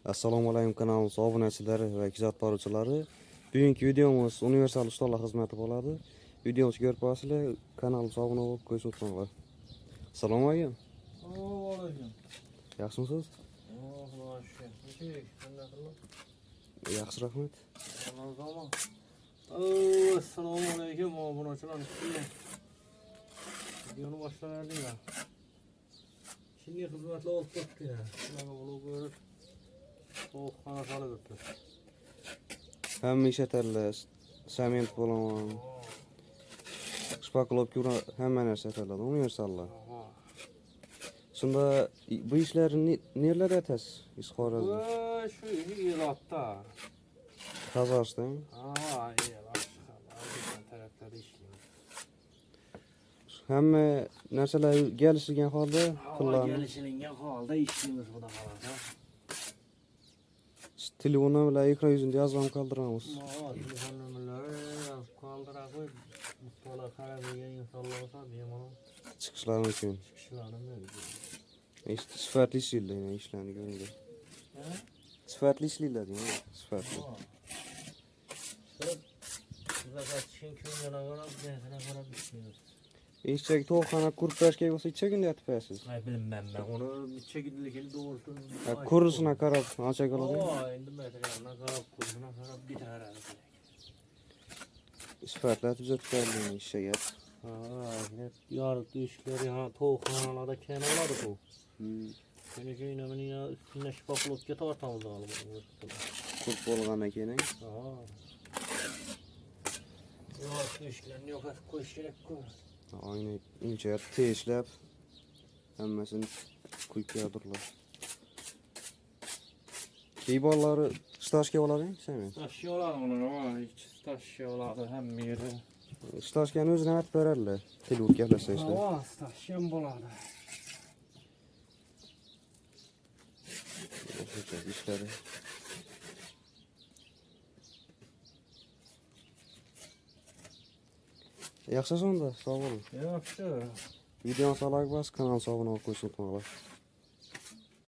Assalomu alaykum kanalimiz obunachilari va kuzatib boruvchilari. Bugungi videomuz universal ustalar xizmati bo'ladi. Videomizni ko'rib borasizlar, kanalimizga obuna bo'lib qo'yishni unutmanglar. Assalomu alaykum. Alaykum. Yaxshimisiz? Yaxshi, rahmat. Assalomu alaykum obunachilar. Videoni boshlayapman. Şimdi xizmatlar olib ketdi. Mana buni ko'rib sovuqxona solib o'tdi. Hamma ishlatarlar. Sement bo'laman. Shpaklopka hamma narsa sotiladi universallar. Shunda bu ishlarni nerlarda aytasiz? Xorazm. Shu Iroqda. Qozog'iston. Taraflarda ishlaymiz. Hamma narsalar kelishilgan holda pullarni Kelishilgan holda ishlaymiz buni xalosa. telefon bilan ekran yuzida yozib qoldiramiz. Telefon nomerlari yozib qoldiramiz. Mustalar qaragan insonlar bo'lsa bemalol Chiqishlari uchun. chiqishlari mumkin. Sifatli ishlaydi, ishlarni ko'ringlar. Sifatli ishlaylar, sifatli. Ishchak to'xana qurib berishga bo'lsa necha kunda yotib berasiz? Bilmem ben onu necha kunlik doğrusu. Kurusuna qarab ancha qoladi. Endi materialına qarab kurusuna qarab bitar. Sifatli tuzatib bergan ishga. Yarık işleri ha to'xonalarda kenarlarda bu. Seni köyüne beni ya üstüne şifaklılık getartamız alalım. Qurib bo'lgandan keyin. Yarık işlerini yok et koyuş gerek koy. Aynen ince teşlep hammasini qo'yib qo'yadilar. Keybollari stashga oladimi sen? Taşıyorlar onu hiç taşıyorlar hem yeri. Stashgani o'zini aytib beradilar. Telefon gaplashsa işte. Taşıyan boladı. İşleri. Yaxshi sonda, sog' bo'ling. Yaxshi. Videoni like bas, kanalga obuna bo'lib qo'yishni unutmanglar.